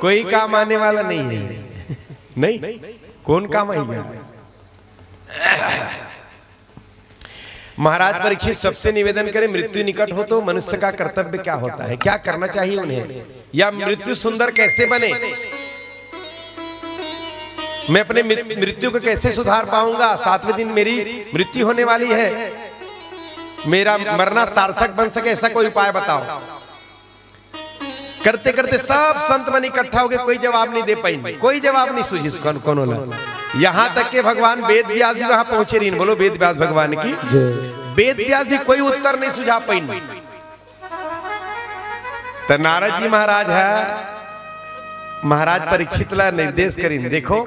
कोई काम आने वाला नहीं है। नहीं, कौन काम आएगा? महाराज परीक्षित सबसे निवेदन करें, मृत्यु निकट हो तो मनुष्य का कर्तव्य क्या होता है, क्या करना चाहिए उन्हें, या मृत्यु सुंदर कैसे बने, मैं अपने मृत्यु को कैसे सुधार पाऊंगा, 7वें दिन मेरी मृत्यु होने वाली है, मेरा मरना सार्थक बन सके, ऐसा कोई उपाय बताओ। करते करते सब संत मन इकट्ठा हो गए, कोई जवाब नहीं दे पाई, कोई जवाब नहीं सूझी कौन होला। यहाँ तक के भगवान वेद व्यास जी वहां पहुंचे रही, बोलो वेद व्यास भगवान की। वेद व्यास जी कोई उत्तर नहीं सुझा पाई। तो नारद जी महाराज है, महाराज परीक्षित ला निर्देश करें, देखो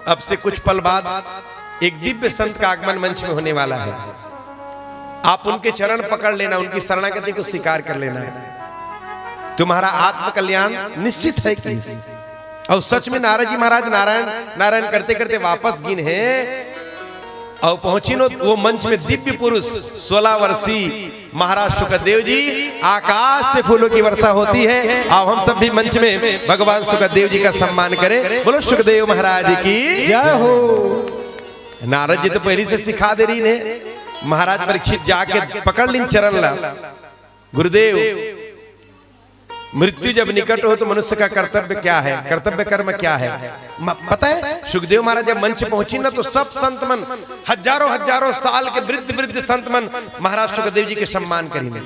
अब से कुछ पल बाद एक दिव्य संत का आगमन मंच में होने वाला है, आप उनके चरण पकड़ लेना, उनकी शरणागति को स्वीकार कर लेना, तुम्हारा आत्म कल्याण निश्चित है कि। और सच में नारद जी महाराज नारायण नारायण करते करते वापस गिन है और पहुंची नो वो मंच में दिव्य पुरुष 16 वर्षीय महाराज सुखदेव जी, आकाश से फूलों की वर्षा होती है। और हम सब भी मंच में भगवान सुखदेव जी का सम्मान करें, बोलो सुखदेव महाराज की जय हो। नारद जी तो पहले से सिखा दे रही ने, महाराज परीक्षित जाके पकड़ लिन चरण ला, गुरुदेव मृत्यु जब निकट हो तो मनुष्य का कर्तव्य क्या है, कर्तव्य कर्म क्या है पता है। सुखदेव महाराज जब मंच पहुंची ना तो सब संत मन, हजारों हजारों साल के वृद्ध वृद्ध संत मन महाराज सुखदेव जी के सम्मान करेंगे।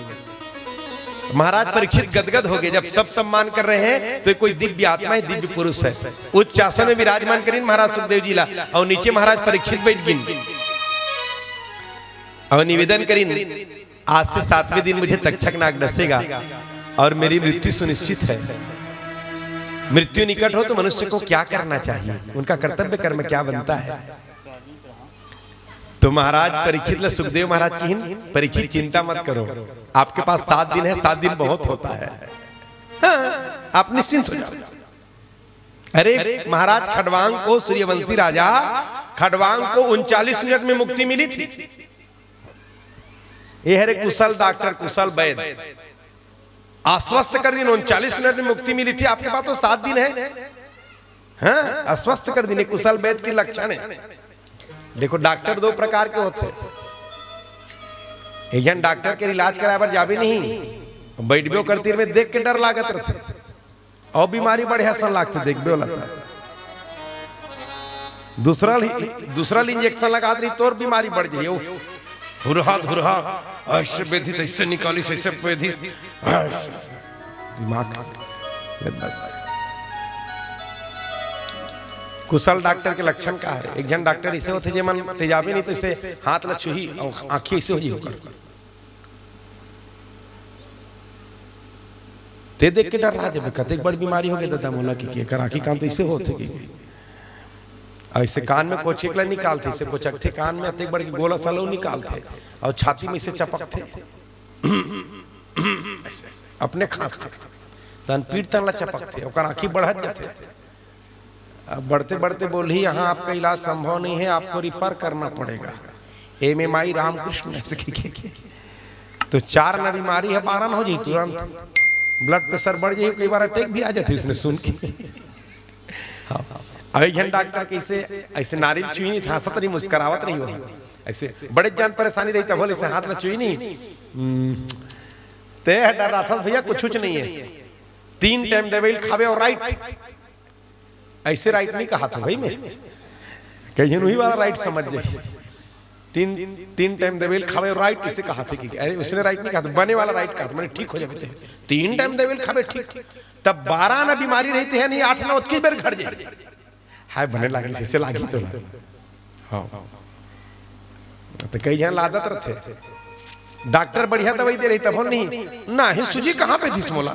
महाराज परीक्षित गदगद हो गए, जब सब सम्मान कर रहे हैं तो कोई दिव्य आत्मा है, दिव्य पुरुष है, उच्च आसन में विराजमान करें महाराज सुखदेव जी ला, और नीचे महाराज परीक्षित बैठ गिन और निवेदन करें, आज से 7वें दिन मुझे तक्षक नाग डसेगा और मेरी मृत्यु सुनिश्चित है। मृत्यु निकट हो तो मनुष्य को क्या करना चाहिए, उनका कर्तव्य कर्म क्या बनता है। तो महाराज परीक्षित ले सुखदेव महाराज की परीक्षित चिंता मत करो, आपके पास 7 दिन है, 7 दिन बहुत होता है, हाँ, आप निश्चिंत हो जाओ। अरे महाराज खडवांग को, सूर्यवंशी राजा खडवांग को 39 मिनट में मुक्ति मिली थी। ये है कुशल डॉक्टर, कुशल वैद्य आश्वस्त कर दिन, 39 मिनट में मुक्ति मिली थी, आपके पास तो 7 दिन है, हाँ, आश्वस्त कर दिन। कुशल वैद्य की लक्षण है। देखो डॉक्टर 2 प्रकार के होते, एक जन डॉक्टर के इलाज कराए जाबे नहीं, बैठबो करती में देख के डर लागत रहते, और बीमारी बढ़े हसन लागते देखबे लगता, दूसरा इंजेक्शन लगा रही तो और बीमारी बढ़ जाए, धुरहा धुरहा ऐसे बेधी ऐसे निकाली ऐसे बेधी, दिमाग। कुशल डॉक्टर के लक्षण का है, एक जन डॉक्टर इसे होते जे मन तेजाबे नहीं तो इसे हाथ ला छुही और आंखें इसे हो जी होकर ते देख के डर रहा, जब कतेक बड़ी बीमारी हो गई दादा मोला की कर आंखी काम तो इसे होते की ऐसे कान में कोचिकला निकालते, इसे कोचकते कान में अतेक बड़ी गोला सालो निकालते और छाती में इसे चपकते अपने खांसते, तन पीठ तन ला चपकते और आंखी बढ़त जाते। अब बढ़ते बढ़ते बोली यहाँ आपका इलाज संभव नहीं है, आपको रिफर करना पड़ेगा MMI रामकृष्ण ऐसे तो 4 न बीमारी है, 12 हो जाए तुरंत, ब्लड प्रेशर बढ़ जाए, कई बार अटैक भी आ जाते उसने सुन के। अभी जन डॉक्टर कैसे ऐसे नारियल छुई नहीं था, हंसत नहीं मुस्कुरावत नहीं हो, ऐसे बड़े जान परेशानी रही तब बोले ऐसे हाथ में छुई नहीं ते डर रहा था भैया कुछ नहीं है, 3 टाइम दवाई खावे और राइट, ऐसे राइट नहीं कहा था भाई, मैं कहीं वही वाला राइट समझ जाए, 3 टाइम दवाई खावे और राइट इसे कहा था कि अरे उसने राइट नहीं कहा, बने वाला राइट कहा था, मैंने ठीक हो जाते 3 टाइम दवाई खावे ठीक, तब 12 ना बीमारी रहती है नहीं, 8 ना उतकी बार घर जाए हाय बने लागी से लागी तो हाँ तो कई जन आदत रहते, डॉक्टर बढ़िया दवाई दे रही तब नहीं ना ही सूजी कहाँ पे थी मोला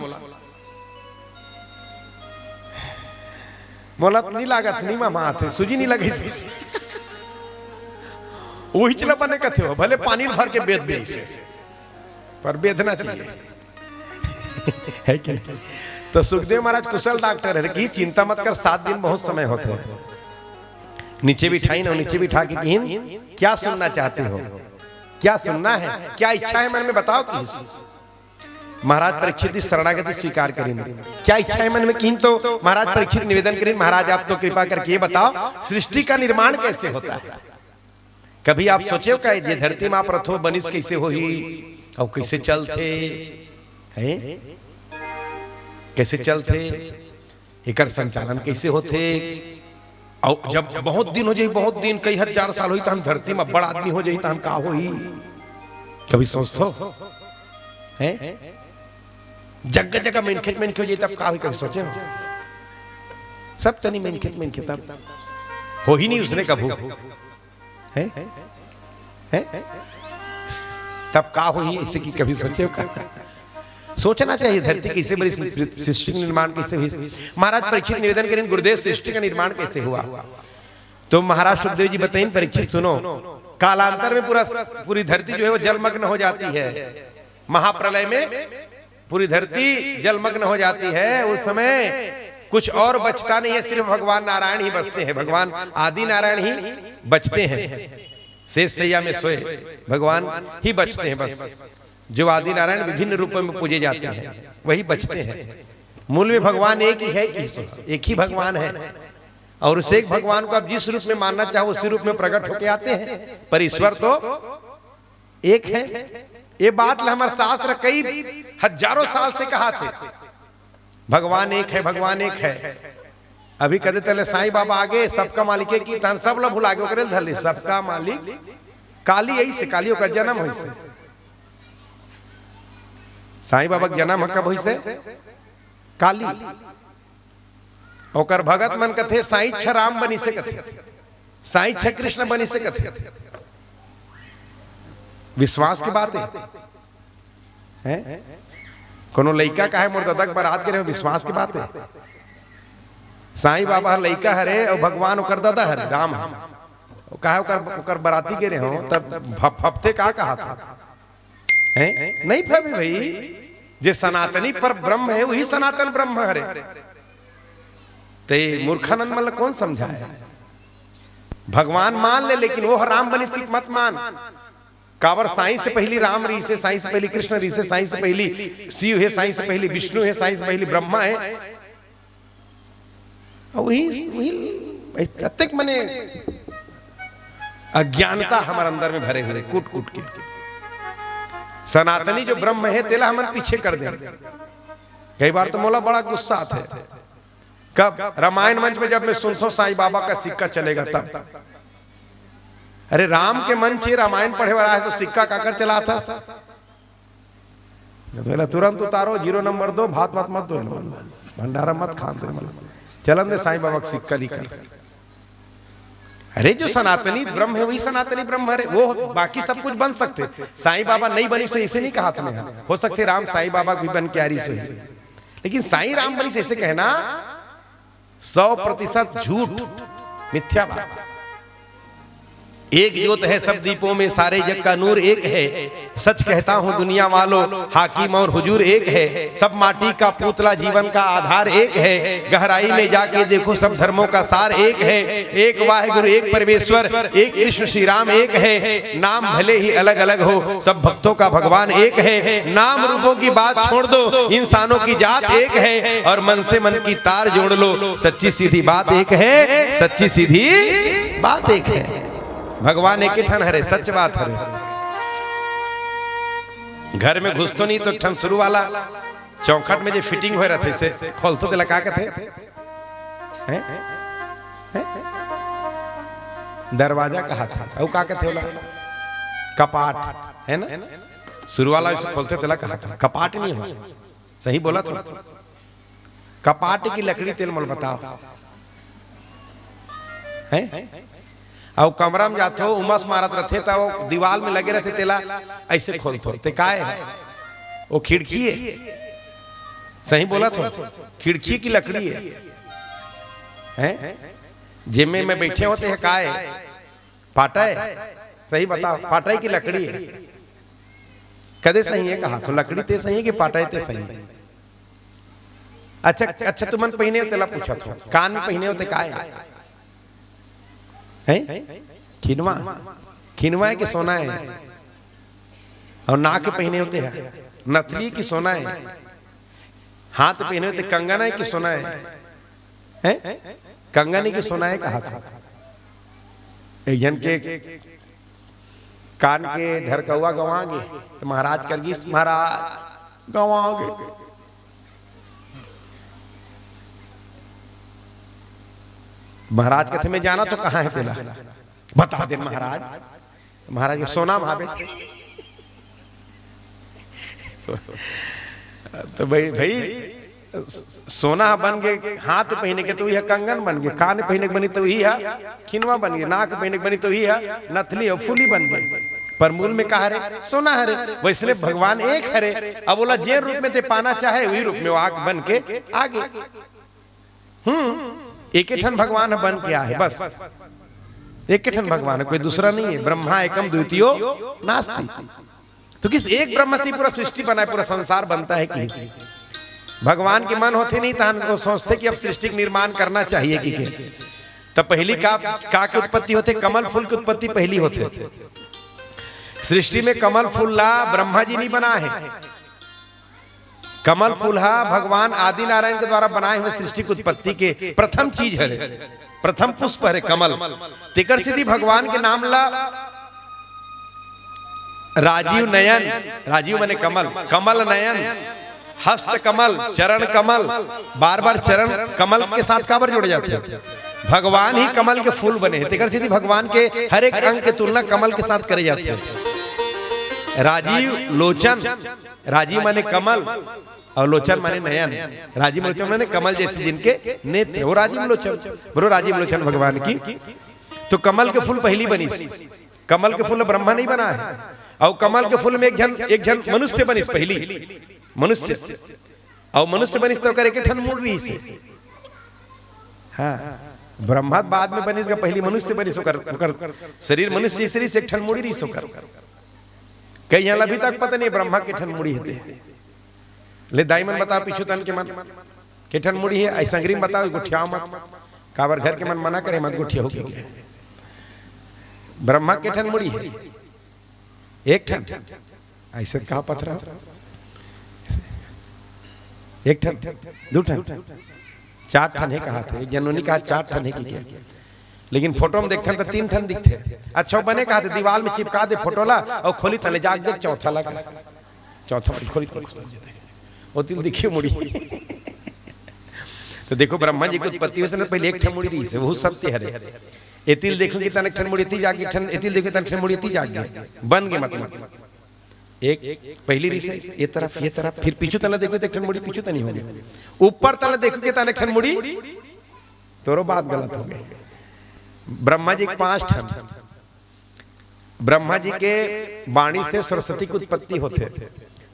मोला नहीं लागत नहीं मामा आते सूजी नहीं लगी वही चला बने कथे हो, भले पानी भर के बेच दे इसे पर बेचना चाहिए है कि नहीं। तो सुखदेव महाराज कुशल डॉक्टर है कि चिंता मत कर, 7 दिन बहुत समय होते हैं। नीचे बिठाई ना, नीचे बिठा के क्या सुनना चाहते हो, क्या सुनना है, क्या इच्छा है मन में बताओ। महाराज परीक्षित इस शरणागति स्वीकार करेंगे। क्या इच्छा है मन में कीन तो महाराज परीक्षित निवेदन करें, महाराज आप तो कृपा करके ये बताओ सृष्टि का निर्माण कैसे होता है। कभी आप सोचे का ये धरती माँ प्रथो बनिस कैसे होई और कैसे चलते हैं, कैसे चलते, एकर संचालन कैसे होते। और जब बहुत दिन हो जाए, बहुत दिन कई हजार साल हुई तो हम धरती में बड़ा आदमी हो जाए तो हम का होई, कभी सोचतो हैं। जगह जगह मेनखेत मेनखे हो जाए तब का हुई, कभी सोचे हो। सब तनी मेनखेत मेनखे तब हो ही नहीं उसने कभू है, तब का हुई इसे की कभी सोचे हो। सोचना चाहिए धरती कैसे बनी, सृष्टि निर्माण कैसे हुई। महाराज परीक्षित निवेदन करें गुरुदेव सृष्टि का निर्माण कैसे हुआ। तो महाराज सुखदेव जी बताइए परीक्षित सुनो, कालांतर में पूरी धरती जो है वो जलमग्न हो जाती है। महाप्रलय में पूरी धरती जलमग्न हो जाती है। उस समय कुछ और बचता नहीं है, सिर्फ भगवान नारायण ही बचते हैं। भगवान आदि नारायण ही बचते हैं। शेष सैया में सोए भगवान ही बचते हैं बस। जो आदि नारायण विभिन्न रूपों में पूजे जाते हैं वही बचते हैं। मूल में भगवान एक ही है, एक ही भगवान है। और उस एक भगवान को आप जिस रूप में मानना चाहो उसी रूप में प्रकट होके आते हैं, पर ईश्वर तो एक है। ये बात हमारे शास्त्र कई हजारों साल से कहा थे, भगवान एक है, भगवान एक है। अभी कदे तले साईं बाबा आगे सबका मालिक की तन सब लोग भुला गए करे धले सबका मालिक काली यही से, कालियों का जन्म हुई से, साईं बाबा का जन्म कब हुई से काली। और भगत मन कथे साईं छ राम बनी से कथे, साईं छ कृष्ण बनी से कथे। विश्वास की बात है। कोनो लइका का है मुर्दादक बारात के रहे, विश्वास की बात है। साईं बाबा लइका हरे और भगवान ओकर दादा हरे राम कहा ओकर बराती के रहे हो, तब हफ्ते का कहा था है? नहीं भाभी भाई, जे सनातनी पर ब्रह्म है वही सनातन ब्रह्म हरे। ते मूर्खानंद मतलब कौन समझाया। भगवान मान ले लेकिन वो राम बनी स्थित मत मान। कावर साईं से पहली राम री से, साईं से पहली कृष्ण री से, साईं से पहली शिव है, साईं से पहली विष्णु है, साईं से पहली ब्रह्मा है। वही प्रत्येक मने अज्ञानता हमारे अंदर में भरे हुए कूट कूट के। सनातनी जो ब्रह्म है तेला हमारे पीछे कर दे। कई बार तो मोला बड़ा गुस्सा आता है। कब रामायण मंच में जब मैं सुनता हूं साईं बाबा का सिक्का चलेगा तब, अरे राम के मंच ही रामायण पढ़े वाला है तो सिक्का काकर चला था। तुरंत उतारो, 0 नंबर दो, भात भात मत दो, भंडारा मत खान दो, चलन दे साईं बाबा का सिक्का लेकर। अरे जो सनातनी ब्रह्म है वही सनातनी ब्रह्म है। वो बाकी सब कुछ बन सकते, साईं बाबा नहीं बनी से इसे नहीं कहा तुमने। हो सकते राम साईं बाबा भी बन के आ रही से, लेकिन साईं राम बनी से इसे कहना 100% झूठ, मिथ्या बात। एक ज्योत है सब दीपों में, सारे जग का नूर एक है। सच कहता हूँ दुनिया वालों, हाकिम और हुजूर एक है। सब माटी का पुतला, जीवन का आधार एक है। गहराई में जाके देखो सब धर्मों का सार एक है। एक वाहिगुरु, एक परमेश्वर, एक कृष्ण श्री राम एक है। नाम भले ही अलग अलग हो, सब भक्तों का भगवान एक है। नाम रूपों की बात छोड़ दो, इंसानों की जात एक है। और मन से मन की तार जोड़ लो, सच्ची सीधी बात एक है, सच्ची सीधी बात एक है। भगवान एक ही ठन हरे, सच बात हरे। घर में घुस तो नहीं तो ठन शुरू वाला चौखट में जो फिटिंग हो रहे थे से खोल तो लगा के थे दरवाजा कहा था और का कहते होला कपाट है ना। शुरू वाला इसे खोलते तेला कहा था कपाट नहीं हो, सही बोला था। कपाट की लकड़ी तेल मल बताओ है। और कमरा में जाते हो उमस मारत रहते तो वो दीवार में लगे रहते तेला ऐसे खोलते ते काय है वो खिड़की है, सही बोला तो खिड़की की लकड़ी है। जिम्मे में बैठे होते हैं काय पाटा है, सही बताओ पाटाई की लकड़ी है। कदे सही है कहा तो लकड़ी ते सही है कि पाटाई ते सही है। अच्छा अच्छा तुमन पहने हो तेला पूछा तो कान में पहने होते काय है? खिनवा, खिनवा है कि सोना है। और नाक के पहने होते हैं नथली की सोना है, हाथ पहने हुए थे कंगन है कि सोना है? कंगन ही की सोना है कहा था। एक जन के कान के ढरकौआ गवाओगे तो महाराज करगिस महाराज गवाओगे। महाराज कहते मैं जाना तो कहाँ है तेला, बता दे महाराज। तो महाराज के सोना भावे। तो भाई सोना बन गए, हाथ पहने के तो यह कंगन बन गए, कान पहने के बनी तो ही है खिनवा बन गए, नाक पहने के बनी तो ही है नथली और फूली बन गई। पर मूल में कहा रे सोना हरे। वैसे भगवान एक हरे। अब बोला जे रूप में ते पाना चाहे वही रूप में वो आग बन के आगे। एक ठन भगवान बन के आए, बस एक ठन भगवान है, कोई दूसरा नहीं है। ब्रह्मा एकम द्वितीयो नास्ति। तो किस एक ब्रह्म से पूरा सृष्टि बना है, पूरा संसार बनता है किसी। भगवान के मन होते नहीं तो सोचते कि अब सृष्टि का निर्माण करना चाहिए कि तब पहली का की उत्पत्ति होते, कमल फूल की उत्पत्ति पहली होते। सृष्टि में कमल फूल ला ब्रह्मा जी नहीं बना है, कमल फूल भगवान आदि नारायण के द्वारा बनाए हुए सृष्टि की उत्पत्ति के प्रथम चीज है, प्रथम पुष्प है कमल। तिकर सिद्धि भगवान के नाम ला राजीव नयन, राजीव माने कमल, कमल नयन, हस्त कमल, चरण कमल, बार बार चरण कमल के साथ काबर जुड़ जाते हैं। भगवान ही कमल के फूल बने हैं। तिकर सिद्धि भगवान के हर एक अंग के तुलना कमल के साथ करे जाते हैं। राजीव लोचन, राजीव माने कमल और लोचन माने नयन। राजीव लोचन माने कमल जैसे जिनके नेत्र, वो राजीव लोचन, बरो राजीव लोचन भगवान की। तो कमल के फूल पहली बनी, कमल के फूल ब्रह्मा नहीं बना है। और कमल के फूल में एक जन मनुष्य बनी पहली, मनुष्य और मनुष्य बनी तो करे के ठन मुड़ रही से। हाँ, ब्रह्मा बाद में बनी, पहली मनुष्य बनी सोकर शरीर मनुष्य शरीर से ठन मुड़ी रही सोकर। कई यहाँ अभी तक पता नहीं ब्रह्मा के ठन मुड़ी है। ले दाई मन बताओ पीछू तन के मन के ठन मुड़ी है, ऐसा ग्रीम बताओ गुठिया मत, काबर घर के मन मना करे मत गुठिया हो। ब्रह्मा के ठन मुड़ी है एक ठन, ऐसे कहा पथरा एक ठन, दो ठन, चार ठन है कहा थे। एक जनोनी कहा चार ठन है कि क्या, लेकिन फोटो में देखते तो तीन ठन दिखते। अच्छा बने कहा थे दीवार में चिपका दे फोटो ला और खोली तले जाग देख चौथा लगा, चौथा खोली वो तिल दिखी मुड़ी। तो देखो ब्रह्मा जी की उत्पत्ति से पहले एक ठन मुड़ी रही से, वो सत्य हरे। एतिल देखोगे तन ठन मुड़ी ती जागी, ठन एतिल देखो तन ठन मुड़ी ती जागी, बन गए मतलब एक पहली री से ये तरफ फिर पीछू तले देखो तो ठन मुड़ी पीछू तनी हो गई, ऊपर तले देखोगे तन ठन मुड़ी, तोरो बात गलत हो गई। ब्रह्मा जी 5 ठन, ब्रह्मा जी के वाणी से सरस्वती की उत्पत्ति होते।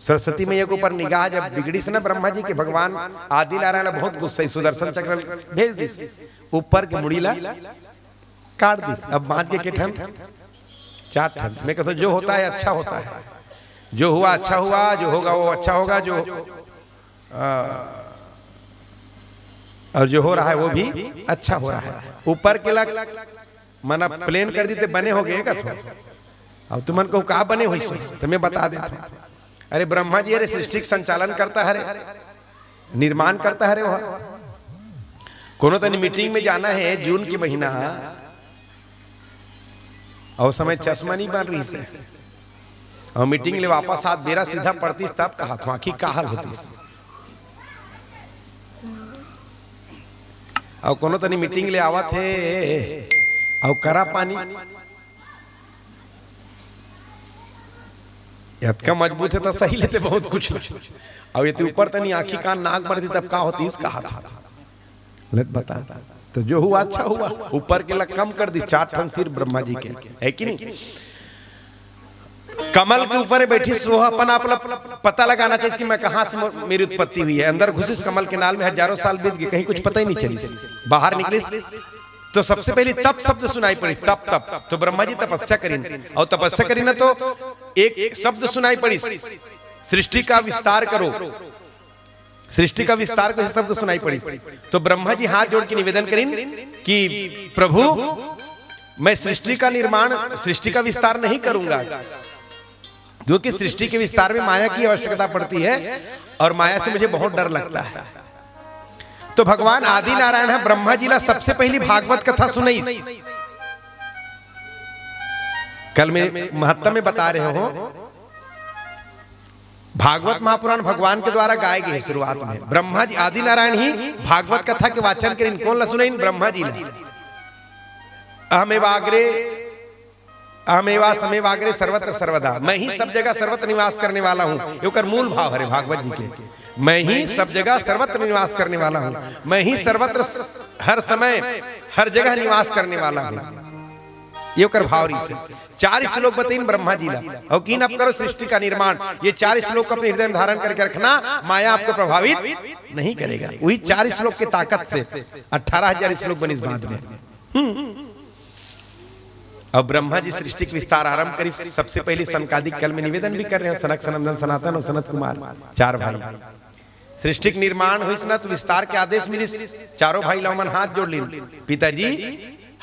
सरस्वती मैया के ऊपर निगाह जब बिगड़ी से ना ब्रह्मा जी के, भगवान आदि नारायण बहुत गुस्से, सुदर्शन चक्र भेज दिस, ऊपर के मुड़ीला काट दिस। अब बांध के ठन 4 ठन। मैं कहता जो होता है अच्छा होता है, जो हुआ अच्छा हुआ, जो होगा वो अच्छा होगा, जो और जो हो रहा है वो भी अच्छा हो रहा है। ऊपर के लग मना प्लेन कर दी तो बने हो गए का थो। अब तुम मन को कहा बने हुई सो तो मैं बता देता। अरे ब्रह्मा जी अरे सृष्टि संचालन करता है, निर्माण करता है। वह कोनो तनी मीटिंग में जाना है जून की महीना, और समय चश्मा नहीं बन रही से, और मीटिंग ले वापस हाथ बेरा सीधा पड़ती तब कहा तो आखिर का हाल होती। और कोनो तनी मीटिंग ले आवा थे और करा पानी का मजबूत है तो सही लेते बहुत कुछ, और ये ऊपर तनी आखी कान नाक बढ़ती तब का होती इसका हाथ लग बता। तो जो हुआ अच्छा हुआ, ऊपर के लग कम कर दी 4 ठन सिर ब्रह्मा जी के, है कि नहीं। कमल के ऊपर बैठी वो अपन आप पता लगाना चाहिए कि मैं कहां से मेरी उत्पत्ति हुई है। अंदर घुसिस कमल के नाल में हजारों साल बीत गए, कहीं कुछ पता ही नहीं चली। बाहर निकली तो सबसे पहले तप शब्द सुनाई पड़ी, तप तप। तो ब्रह्मा जी तपस्या करी, और तपस्या करी ना तो एक शब्द सुनाई पड़ी, सृष्टि का विस्तार करो, सृष्टि का विस्तार को शब्द सुनाई पड़ी। तो ब्रह्मा जी हाथ जोड़ के निवेदन करें कि प्रभु मैं सृष्टि का निर्माण, सृष्टि का विस्तार नहीं करूंगा, क्योंकि सृष्टि के विस्तार में माया की आवश्यकता पड़ती है और माया से मुझे बहुत डर लगता है। तो भगवान आदि नारायण है, ब्रह्मा जी ला सबसे पहली भागवत कथा सुनाई। कल में महत्ता में बता रहे हो, भागवत महापुराण भगवान के द्वारा गाए गए शुरुआत में। ब्रह्मा जी आदि नारायण ही भागवत कथा के वाचन करें। कौन ला सुनाई? ब्रह्मा जी ला। अहमेवा समेवाग्रे सर्वत्र सर्वदा, मैं ही सब जगह सर्वत्र निवास करने वाला हूं। ये मूल भाव है भागवत जी के, मैं ही सब जगह सर्वत्र निवास करने वाला हूं, मैं ही सर्वत्र हर समय हर जगह निवास करने वाला हूं। ये कर भाव रही से 4 श्लोक बताइन ब्रह्मा जी ला। और कीन अब करो सृष्टि का निर्माण। ये 4 श्लोक अपने हृदय में धारण करके रखना, माया आपको प्रभावित नहीं करेगा। वही 4 श्लोक की ताकत से 18,000 श्लोक बने इस बाद में। अब ब्रह्मा जी सृष्टि के विस्तार आरंभ करी। सबसे पहले सनकादिक कल में निवेदन भी कर रहे हैं, सनक सनंदन सनातन और सनत कुमार 4 भाई। सृष्टि के निर्माण हुई ना तो विस्तार के आदेश मिली। चारों भाई लौमन हाथ जोड़ ली, पिताजी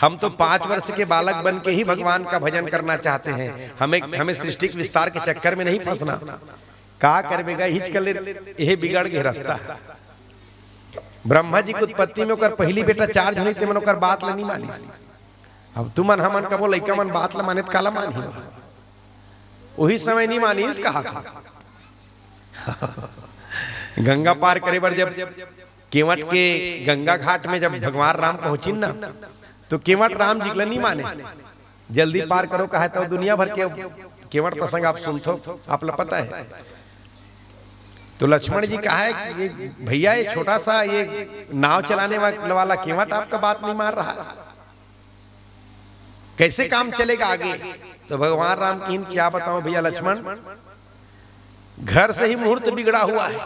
हम तो 5 वर्ष के बालक बन के ही भगवान का भजन करना चाहते हैं, हमें सृष्टि के विस्तार के चक्कर में नहीं फंसना। का करेगा हिच कर ले, यही बिगड़ गए रास्ता। ब्रह्मा जी की उत्पत्ति में पहली बेटा 4 जनी ते मन बात नहीं मानी। अब तुमन हमन कबो लइका मन बात ला माने काला मानी, वही समय नहीं मानी। इसका गंगा पार करे बार जब केवट के गंगा घाट में जब भगवान राम पहुंची ना, तो केवट राम जी नहीं माने, जल्दी पार करो कहा तो दुनिया भर के केवट प्रसंग आप सुनते, आप लोग पता है। तो लक्ष्मण जी कहा है ये भैया ये छोटा सा ये नाव चलाने वाला केवट आपका बात नहीं मान रहा, कैसे काम चलेगा आगे? तो भगवान राम की क्या बताऊं भैया लक्ष्मण, घर से ही मुहूर्त बिगड़ा हुआ है।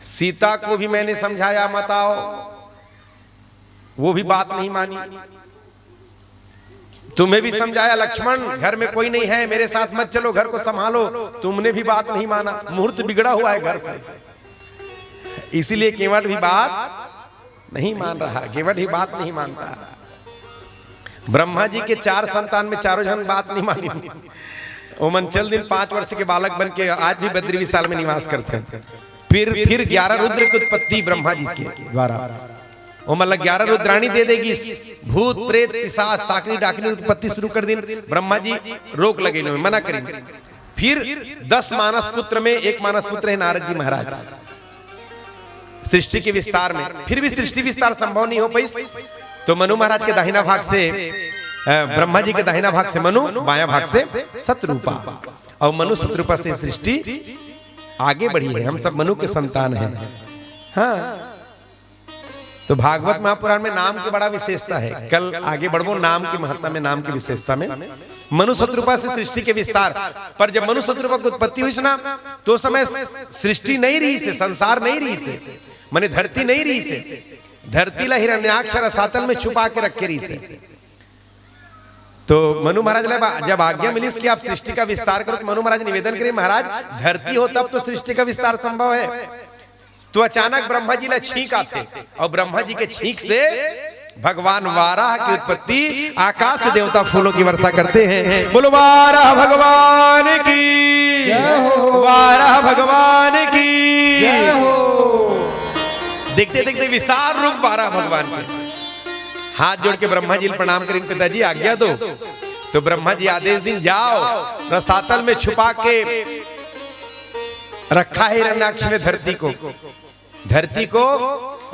सीता को भी मैंने समझाया मत आओ, वो भी बात नहीं मानी। तुम्हें भी समझाया लक्ष्मण घर में कोई नहीं है, मेरे साथ मत चलो, घर को संभालो, तुमने भी बात नहीं माना। मुहूर्त बिगड़ा हुआ है घर से, इसीलिए केवट भी बात नहीं मान रहा, केवट ही बात नहीं मानता। ब्रह्मा जी के 4 संतान में चारों जन बात नहीं मानी। ओमन चल दिन 5 वर्ष के बालक बन के आज भी बद्री विशाल में निवास करते हैं। फिर 11 रुद्र की उत्पत्ति ब्रह्मा जी के द्वारा। वो मतलब 11 रुद्राणी दे देगी, भूत प्रेत पिशाच साकरी डाकनी उत्पत्ति शुरू कर दी। ब्रह्मा जी रोक लगे, मना करेंगे। फिर 10 मानस पुत्र में एक मानस पुत्र है नारद जी महाराज। सृष्टि के विस्तार में फिर भी सृष्टि विस्तार संभव नहीं हो पाई, तो मनु महाराज के दाहिना भाग से ब्रह्मा जी के दाहिना भाग से मनु, बाया भाग से सतरूपा, और मनु सतरूपा से सृष्टि आगे बढ़ी है। हम सब मनु के संतान हैं। हाँ, तो भागवत महापुराण में नाम की बड़ा विशेषता है। कल आगे बढ़ो नाम की महत्ता में, नाम की विशेषता में। मनु सतरूपा से सृष्टि के विस्तार पर जब मनु सतरूपा की उत्पत्ति हुई ना, तो समय सृष्टि नहीं रही से, संसार नहीं रही से, माने धरती नहीं रही से। धरती ला हिरण्याक्ष रसातल में छुपा के रखे रही से। तो मनु महाराज जब आज्ञा मिली कि आप सृष्टि का विस्तार करो, तो मनु महाराज निवेदन करें महाराज धरती हो तब तो सृष्टि का विस्तार संभव है। तो अचानक ब्रह्मा जी ने छींक आते, और ब्रह्मा जी के छींक से भगवान वाराह की उत्पत्ति, आकाश से देवता फूलों की वर्षा करते हैं। बोलो वाराह भगवान की, वाराह भगवान की। देखते देखते विशाल रूप वाराह भगवान के। हाथ जोड़ के ब्रह्मा जी प्रणाम करें, पिताजी आज्ञा दो। तो ब्रह्मा जी आदेश दिन जाओ, रसातल में छुपा के रखा है हिरण्याक्ष ने धरती को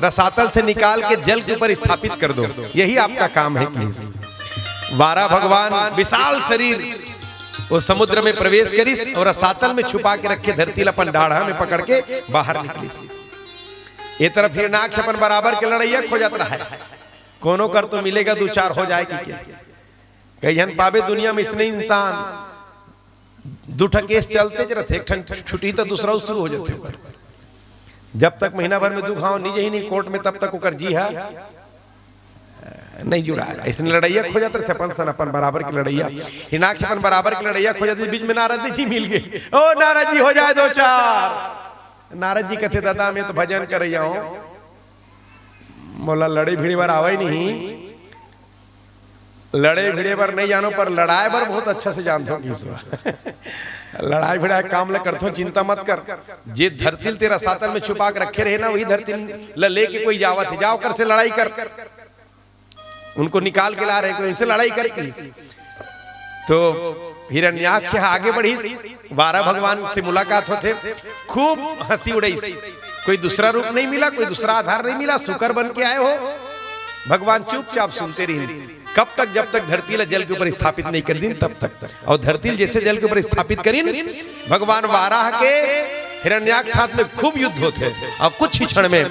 रसातल से निकाल के जल के ऊपर स्थापित कर दो, यही आपका काम है। वाराह भगवान विशाल शरीर वो समुद्र में प्रवेश करी और रसातल में छुपा के रखे धरती अपन डाढ़ा में पकड़ के बाहर निकली। ये तरफ हिरण्याक्ष अपन बराबर के लड़ैया खोजत रहा है, कोनो कर तो मिलेगा 2-4 हो जाए कि क्या कई जन पावे दुनिया में। इसने इंसान 2 केस चलते रहते, एक ठन छुट्टी तो दूसरा शुरू हो जाते। जब तक महीना भर में दुखाओ निजे ही नहीं कोर्ट में, तब तक ओकर जी है नहीं जुड़ा है। इसने लड़ैया खोजत रहे अपन बराबर की लड़ैया। हिरण्याक्ष अपन बराबर की लड़ैया खोजत, बीच में नारद जी मिल गए। ओ नारद जी हो जाए 2-4। नारद जी कहते दादा मैं तो भजन कर रही हूं, मोला लड़े भिड़ी बार आवे नहीं, लड़े भिड़े पर नहीं जानो पर लड़ाई पर बहुत अच्छा से जानता हूँ लड़ाई भिड़ाई काम ले करता हूँ, चिंता मत कर। जे धरती तेरा सातल में छुपा के रखे रहे ना वही धरती लेके कोई जावत है, जाओ कर से लड़ाई कर, उनको निकाल के ला रहे कोई इनसे लड़ाई कर की। तो हिरण्याक्ष आगे बढ़ी, 12 भगवान से मुलाकात होते, खूब हंसी उड़ई, कोई दूसरा रूप नहीं मिला, कोई दूसरा आधार नहीं मिला, शुकर बन के आए हो। भगवान चुपचाप सुनते रहे, कब तक? जब तक धरती ला जल के ऊपर स्थापित नहीं कर दिन तब तक। और धरती जैसे जल के ऊपर स्थापित करीन, भगवान वाराह के हिरण्याक्ष साथ में खूब युद्ध होते हैं। और कुछ ही क्षण में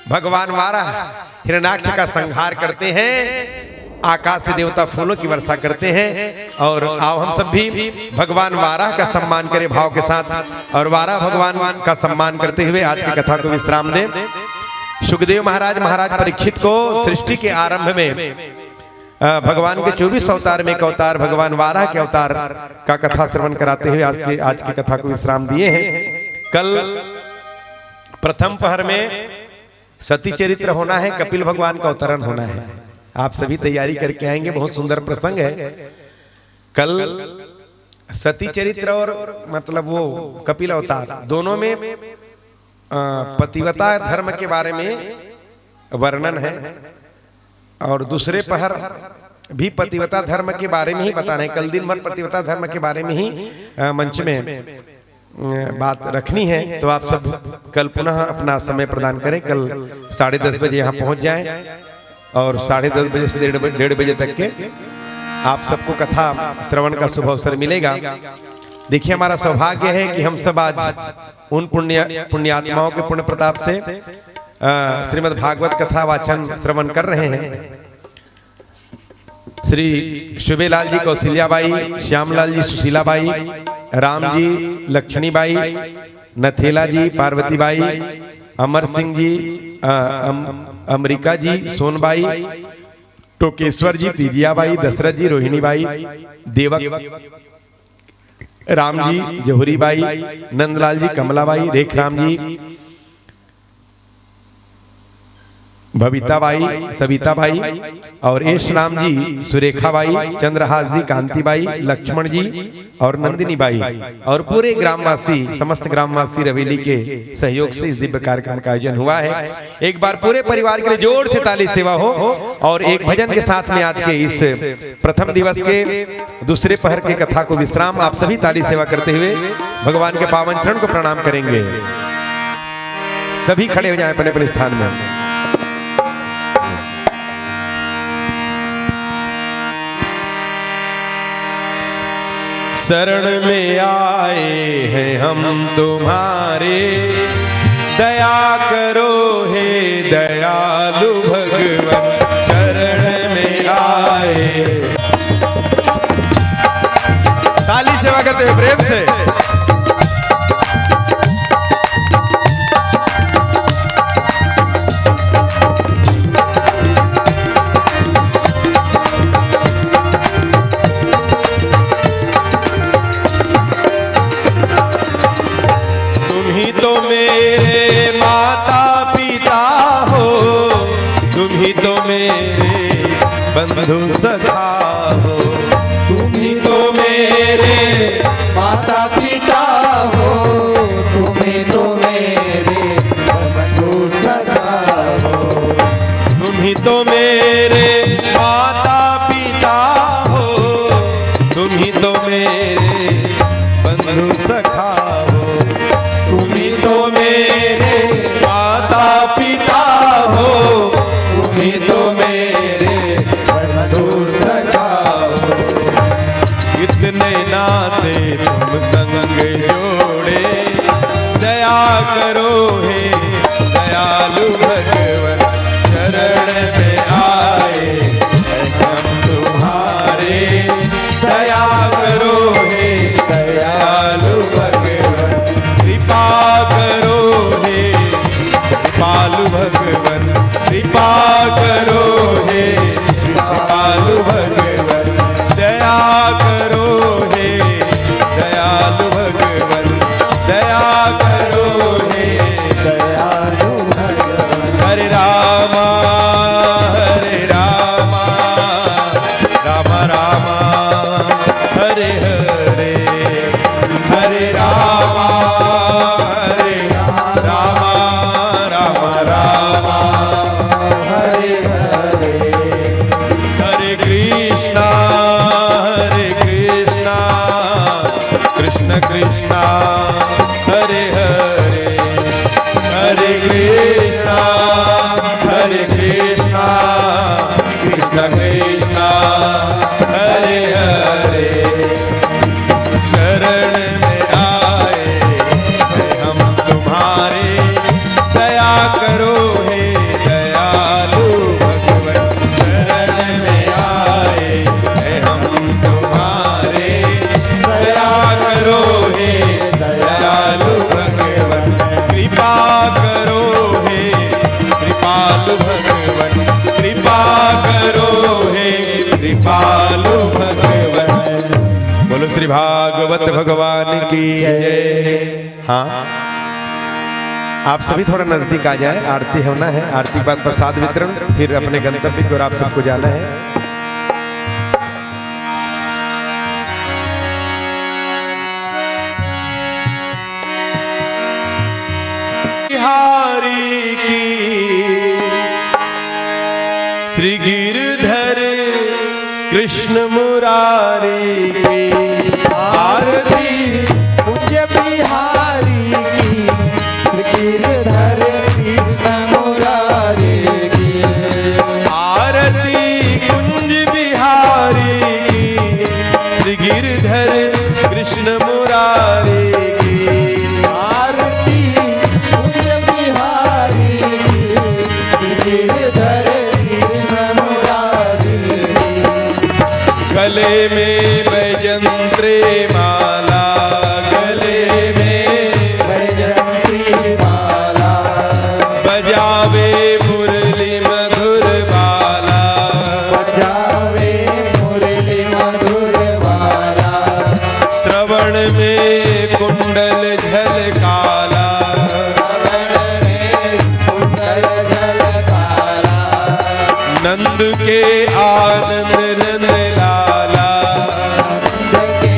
भगवान वाराह हिरण्याक्ष का संहार करते हैं, आकाश से देवता फूलों की वर्षा करते हैं। और आओ हम सब भी भगवान वाराह का सम्मान करें भाव के साथ, और वाराह भगवान का सम्मान करते हुए आज की कथा को विश्राम दें। सुखदेव महाराज परीक्षित को सृष्टि के आरंभ में भगवान के 24 अवतार में एक अवतार भगवान वाराह के अवतार का कथा श्रवण कराते हुए आज की कथा को विश्राम दिए हैं। कल प्रथम पहर में सती चरित्र होना है, कपिल भगवान का अवतरण होना है। आप सभी तैयारी करके आएंगे, बहुत सुंदर प्रसंग है। कल सती चरित्र और मतलब वो कपिल अवतार दोनों में पतिव्रता धर्म के बारे में वर्णन है, और दूसरे पहर भी पतिव्रता धर्म के बारे में ही बताना है। कल दिन भर पतिव्रता धर्म के बारे में ही मंच में बात रखनी है। तो आप सब कल पुनः अपना समय प्रदान करें, कल 10:30 बजे यहाँ पहुँच जाएं, और 10:30 बजे से 1:30 बजे तक के आप सबको कथा श्रवण का शुभ अवसर मिलेगा। देखिए, हमारा सौभाग्य है कि हम सब आज उन पुण्यात्माओं के पुण्य प्रताप से श्रीमद् भागवत कथा वाचन श्रवण कर रहे हैं। श्री शुभेलाल जी कौशल्याबाई, श्यामलाल जी सुशीलाबाई, राम जी लक्ष्मीबाई, नथेला जी पार्वतीबाई, अमर सिंह जी अमरिका जी सोनबाई, टोकेश्वर जी तीजियाबाई, दशरथ जी रोहिणीबाई, देवक राम जी जहुरीबाई, नंदलाल जी कमलाबाई, रेखराम जी भविताबाई, सविताबाई, और एश राम जी सुरेखाबाई, चंद्रहास जी कांतिबाई, लक्ष्मण जी और नंदिनीबाई, और पूरे ग्रामवासी समस्त ग्रामवासी रवेली के सहयोग से इस दिव्य कार्यक्रम का आयोजन हुआ है। एक बार पूरे परिवार के लिए जोर से ताली सेवा हो। और एक भजन के साथ में आज के इस प्रथम दिवस के दूसरे पहर के कथा को विश्राम आप सभी ताली सेवा करते हुए भगवान के पावन चरण को प्रणाम करेंगे। सभी खड़े हो जाएं अपने अपने स्थान में। शरण में आए हैं हम तुम्हारे, दया करो हे दयालु भगवन। शरण में आए, ताली सेवा करते हुए प्रेम से। बंधु सखा हो, तुम ही तो मेरे माता पिता हो, तुम ही तो मेरे बंधु सखा हो, तुम ही तो मेरे माता पिता हो, तुम ही तो मेरे बंधु सखा हो, तुम ही तो मेरे माता पिता हो, तुम ही तो मेरे कितने नाते तुम संग जोड़े, दया करो हे दयालु भगवन। शरण में आए हम तुम्हारे, दया करो हे दयालु भगवन। कृपा करो हे कृपालु भगवन, कृपा करो हे कृपालु भगवन। दया करो हे दयालु भगवन, दया करो हे दया हरे रामा रामा रामा हरे हरे हरे कृष्णा कृष्ण कृष्णा हरे हरे हरे कृष्णा कृष्ण कृष्णा हरे हरे शरण में आए हैं हम तुम्हारे दया करो हे दयालु भगवन शरण में आए हैं हम तुम्हारे दया करो हे दयालु भगवन कृपा करो हे कृपालु भगवन कृपा करो हे कृपालु भगवन। बोलो श्री भागवत भगवान की जय। हाँ, आप सभी थोड़ा नजदीक आ जाए, आरती होना है, आरती के बाद प्रसाद वितरण, फिर अपने गंतव्य की ओर आप सबको जाना है। बिहारी की श्री गिरधर कृष्ण मुरारी की आरती कुंज बिहारी की गिरधर कृष्ण मुरारी की आरती कुंज बिहारी की श्री गिरधर कृष्ण मुरारी की आरती कुंज बिहारी की गिरधर कृष्ण मुरारी की गले में बैजंत्री माला गले में बैजंती माला बजावे मुरली मधुर बाला बजावे मुरली मधुर बाला श्रवण में कुंडल झलकाला कुंडल झलकाला नंद के आनंद नंद लाला के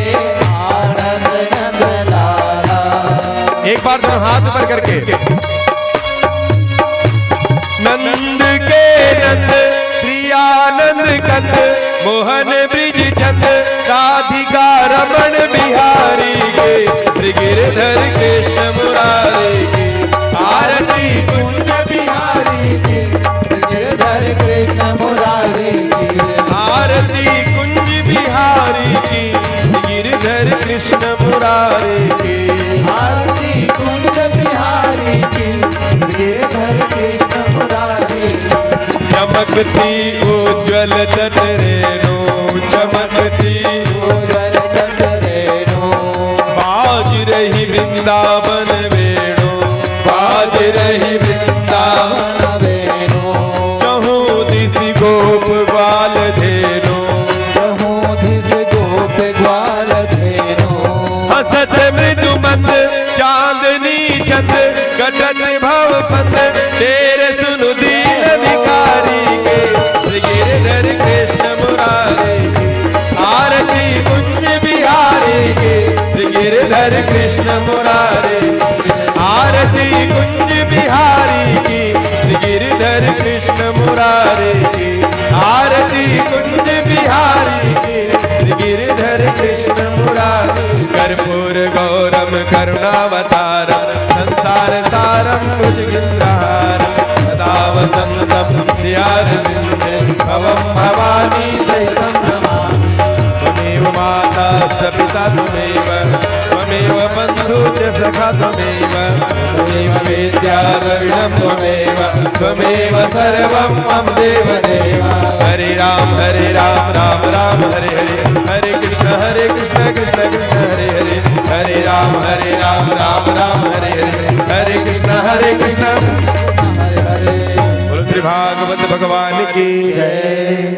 आनंद नंद लाला एक बार दोनों हाथ ऊपर करके नंद के नंद श्री आनंद कंद मोहन ब्रिज चंद राधिका रमण बिहारी के श्री गिरधर कृष्ण मुरारी की आरती कुंज बिहारी की गिरधर कृष्ण मुरारी की आरती कुंज बिहारी की गिरधर कृष्ण मुरारी की आरती कुंज बिहारी की गिरधर कृष्ण मुरारी की चमकती उज्ज्वल तट रेणु चमकती उज्ज्वल तट रेणु बाज रही वृंदावन वेणु बाज रही वृंदावन दावन वेणु चहु दिस गोप ग्वाल धेनु चहुधिस गोप ग्वाल धेनु हसत मृदु मंद चांदनी चंद कटत भव फंद तेरे सुनु दीन भिखारी के श्री गिरधर कृष्ण मुरारी की आरती कुंज बिहारी के श्री गिरधर कृष्ण मुरारी की आरती कुंज बिहारी की श्री गिरधर कृष्ण मुरारी की आरती कुंज बिहारी की श्री गिरधर कृष्ण मुरारी कर्पूर गौरम करुणावतारम संसार सारम भुजगेन्द्रहारम सदा वसंतम ध्यानविन्दे भवं भवानी सहितं नमामि त्वमेव माता स पिता त्वमेव त्वमेव बन्धु च सखा त्वमेव त्वमेव वेद्या द्रविणं त्वमेव त्वमेव सर्वं मम देवदेव हरे राम राम राम हरे हरे हरे कृष्ण कृष्ण कृष्ण हरे हरे हरे राम राम राम हरे हरे हरे कृष्ण हरे हरे बोलो श्री भागवत भगवान की जय।